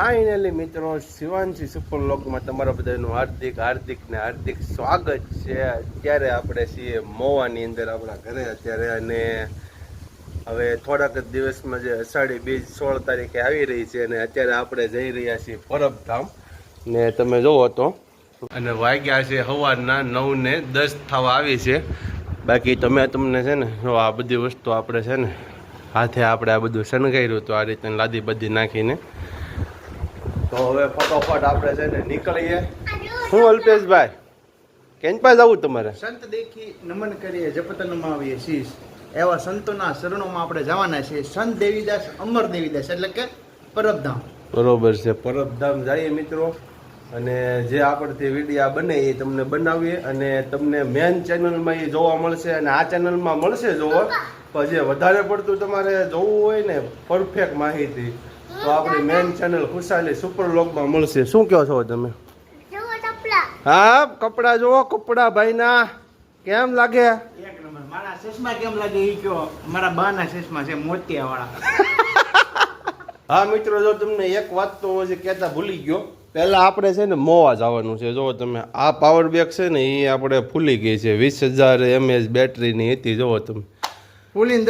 Finally મિત્રો Shivanshi super વ્લોગમાં તમારા બધાનું હાર્દિક સ્વાગત છે. અત્યારે આપણે છીએ મોવાની અંદર આપણા ઘરે અત્યારે, અને હવે થોડાક જ દિવસમાં જે અષાઢી બીજ 16 તારીખે આવી રહી છે, અને અત્યારે આપણે જઈ રહ્યા છીએ પરબધામ. ને તમે જોવો તો, અને વાગ્યા છે સવારના 9:10 થવા આવી છે. બાકી તમને છે ને આ બધી વસ્તુ આપણે છે ને હાથે આપણે આ બધું શણગાર્યું તો આ રીતે લાદી બધી નાખીને. તો હવે ફટોફટ આપણે છે ને નીકળીએ. હું અલ્પેશભાઈ કેમ પાસે જવું તમારે? સંત દેખી નમન કરીએ જપતનમાં આવીએ શીશ, એવા સંતોના શરણોમાં આપણે જવાના છીએ. સંત દેવીદાસ અમર દેવીદાસ એટલે કે પરબધામ. બરોબર છે, પરબધામ જઈએ મિત્રો. અને જે આપણથી વિડીયો બને એ તમને બનાવીએ, અને તમને મેન ચેનલમાં એ જોવા મળશે, અને આ ચેનલમાં મળશે જોવા. પણ જે વધારે પડતું તમારે જોવું હોય ને પરફેક્ટ માહિતી, તો આપણી મેન ચેનલ ખુશાલી સુપર વ્લોગમાં મળશે. શું કહો છો તમે? હા, કપડા જોવો, કપડા ભાઈના કેમ લાગે? એક નંબર. મારા ચશ્મા કેમ લાગે એ કયો? મારા બાના ચશ્મા છે મોતિયા વાળા. હા મિત્રો, જો તમને એક વાત તો હજી કહેતા ભૂલી ગયો. પહેલા આપણે છે ને મોવા જવાનું છે. જો તમે આ પાવર બેગ છે ને એ આપણે ફૂલી ગઈ છે. 20,000 mAh બેટરીની હતી. જોવો તમે, ફૂલીને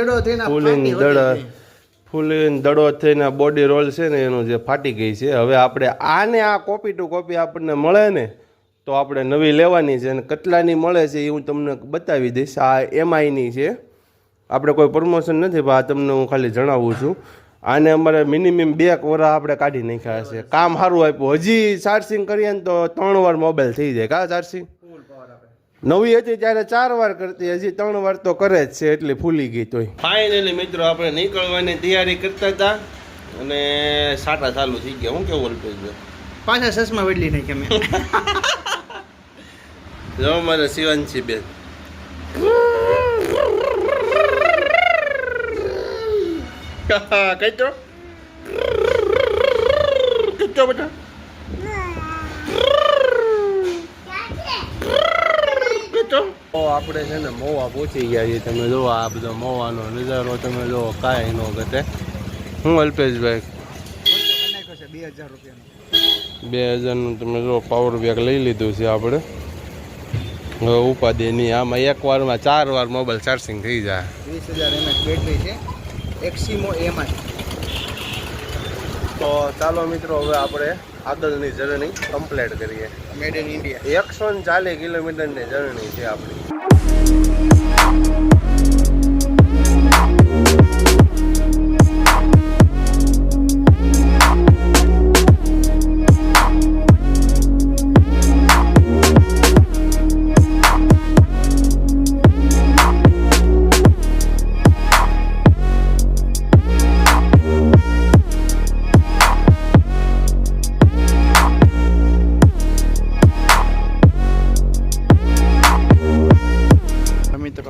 દડો થઈને બોડી રોલ છે ને એનું જે ફાટી ગઈ છે. હવે આપણે આને આ કોપી ટુ કોપી આપણને મળે ને તો આપણે નવી લેવાની છે, અને કેટલાની મળે છે એ હું તમને બતાવી દઈશ. આ MIની છે, આપણે કોઈ પ્રમોશન નથી, પણ આ તમને હું ખાલી જણાવું છું. આને અમારે મિનિમમ 2 વર્ષ આપણે કાઢી નાખ્યા છે. કામ સારું આપ્યું. હજી ચાર્જિંગ કરીએ ને તો 3 વાર મોબાઈલ થઈ જાય. કા ચાર્જિંગ નવી હતી ત્યારે 4 વાર કરતી, હજી 3 વાર તો કરે જ છે, એટલે ફૂલી ગઈ. તોય ફાઇનલી મિત્રો આપણે નીકળવાની તૈયારી કરતા હતા, અને સાટા ચાલુ થઈ ગયા. હું કેવું અલ્પેશભાઈ? પાછા ચશ્મા બદલી નાખ્યા મેં. જો મારે શિવાંશી બેન કઈ તો બેટા આપણે છે ને મોવા પહોંચી ગયા છીએ. તમે જો આ બધો મોવાનો નજારો તમે જો, કાંઈ નો ઘટે. હું અલ્પેશભાઈ 2000 રૂપિયાનું 2000નું તમે જો પાવર બેગ લઈ લીધું છે આપણે. હવે ઉપાધિ નહીં, આમાં એક વારમાં 4 વાર મોબાઈલ ચાર્જિંગ થઈ જાય. 20,000 mAh બેટરી છે, એક્સિમો MI. તો ચાલો મિત્રો, હવે આપણે આગળની જર્ની કમ્પ્લીટ કરીએ. મેડ ઇન ઇન્ડિયા 140 કિલોમીટરની જર્ની છે આપણી.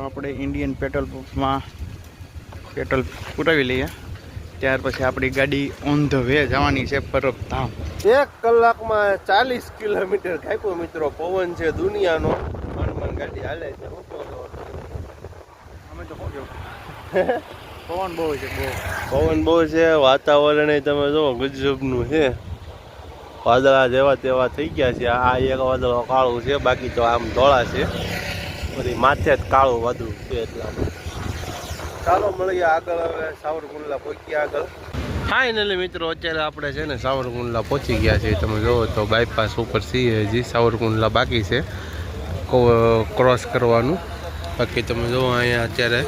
આપણે ઇન્ડિયન પેટ્રોલ પંપમાં પેટ્રોલ પુરાવી લઈએ, ત્યાર પછી આપણી ગાડી ઓન ધ વે જવાની છે પરબધામ. 1 કલાકમાં 40 કિલોમીટર કાપ્યો મિત્રો. પવન છે દુનિયાનો, મન ગાડી હાલે છે. અમે તો પવન બહુ છે, પવન બહુ છે. વાતાવરણ તમે જો ગજબનું છે. વાદળા જેવા તેવા થઈ ગયા છે. આ એક વાદળો કાળું છે, બાકી તો આમ ધોળા છે. બધી માથે જ કાળું વાદળું છે. એટલા ચાલો મળીએ આગળ. હવે સાવરકુંડલા પહોંચ્યા આગળ. ફાઇનલી મિત્રો અત્યારે આપણે છે ને સાવરકુંડલા પહોંચી ગયા છીએ. તમે જોવો તો બાયપાસ ઉપર છીએ. હજી સાવરકુંડલા બાકી છે ક્રોસ કરવાનું. બાકી તમે જુઓ અહીંયા અત્યારે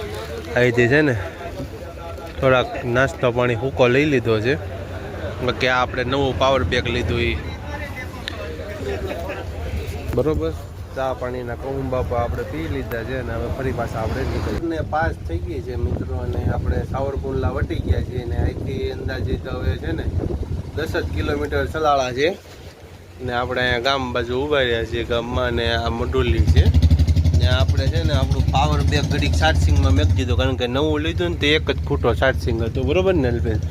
અહીંથી છે ને થોડાક નાસ્તો પાણી હૂકો લઈ લીધો છે. બાકી આ આપણે નવું પાવર બેગ લીધું એ બરોબર. ચા પાણીના કહું બાપા આપણે પી લીધા છે, અને હવે ફરી પાછા આપણે નીકળીને પાસ થઈ ગઈ છે મિત્રો. અને આપણે સાવરકુંડલા વટી ગયા છીએ, અને અહીંથી અંદાજિત હવે છે ને 10 જ કિલોમીટર ચલાળા છે. ને આપણે અહીંયા ગામ બાજુ ઊભા રહ્યા છીએ ગામમાં, અને આ મડુલી છે. ને આપણે છે ને આપણું પાવર બેગ ઘડીક ચાર્જિંગમાં મેકી દીધું, કારણ કે નવું લીધું ને તો 1 જ ફૂટો ચાર્જિંગ હતું. બરોબર ને અલ્પેશ?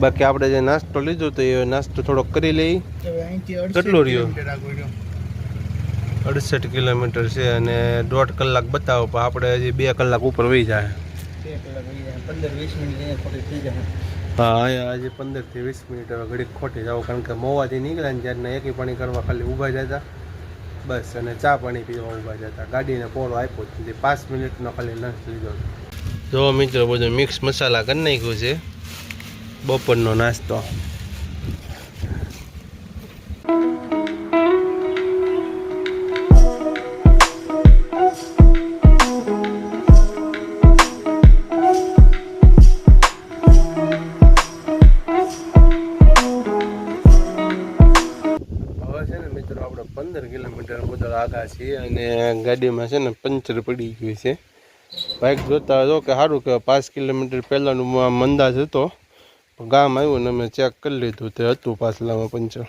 બાકી આપણે જે નાસ્તો લીધો તો એ નાસ્તો થોડોક કરી લઈ. કેટલો રહ્યો? 68 કિલોમીટર છે, અને 1.5 કલાક બતાવો, પણ આપણે હજી 2 કલાક ઉપર વહી જાય. 2 કલાક વહી જાય, 15-20 મિનિટ થઈ જાય. હા અહીંયા આજે 15 થી 20 મિનિટ હવે ઘડીક ખોટી જાવ, કારણ કે મોવાથી નીકળ્યા ને ત્યારે એકી પાણી કરવા ખાલી ઊભા જતા બસ, અને ચા પાણી પીવા ઊભા જતા. ગાડીને પોરો આપ્યો જ નથી, 5 મિનિટનો ખાલી લંચ લીધો. જો મિત્રો બધું મિક્સ મસાલા કરી નાખ્યું છે બપોરનો નાસ્તો. આપણે 15 કિલોમીટર બધળ આગા છીએ અને ગાડીમાં છે ને પંચર પડી ગયું છે. બાઇક જોતા જો કે સારું કે 5 કિલોમીટર પહેલાંનું મંદાજ હતો, ગામ આવ્યું ને અમે ચેક કરી લીધું તે હતું પાછલામાં પંચર.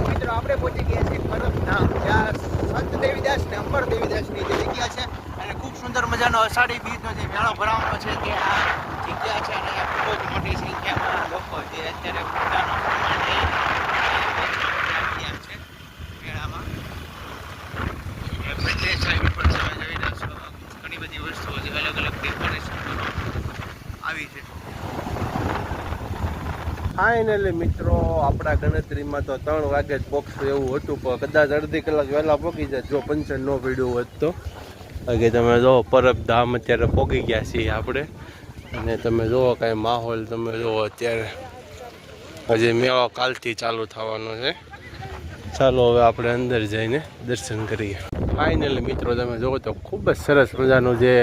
મિત્રો આપણે પહોંચી ગયા છે પરબધામ, જ્યાં સંત દેવીદાસ ને અંબર દેવીદાસની જે જગ્યા છે, અને ખૂબ સુંદર મજાનો અષાઢી બીજનો જે મેળો ભરાવાનો છે તે આ જગ્યા છે. અને ખૂબ જ મોટી સંખ્યામાં લોકો જે અત્યારે પૂજાનો સામાન લઈ છે મેળામાં. ઘણી બધી વસ્તુઓ છે, અલગ અલગ ડેકોરેશન આવી છે. ફાઇનલી મિત્રો આપણા ગણતરીમાં તો 3 વાગે જ પહોંચશું એવું હતું, પણ કદાચ અડધી કલાક વહેલા પહોંચી જાય જો પંચર ન પડ્યું હોત તો. બાકી તમે જો પરબધામ અત્યારે પહોંચી ગયા છીએ આપણે, અને તમે જુઓ કાંઈ માહોલ તમે જુઓ અત્યારે. હજી મેળો કાલથી ચાલુ થવાનો છે. ચાલો હવે આપણે અંદર જઈને દર્શન કરીએ. ફાઇનલી મિત્રો તમે જુઓ તો ખૂબ જ સરસ મજાનું જે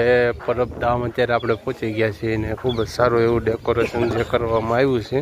પરબધામ અત્યારે આપણે પહોંચી ગયા છીએ, અને ખૂબ જ સારું એવું ડેકોરેશન જે કરવામાં આવ્યું છે.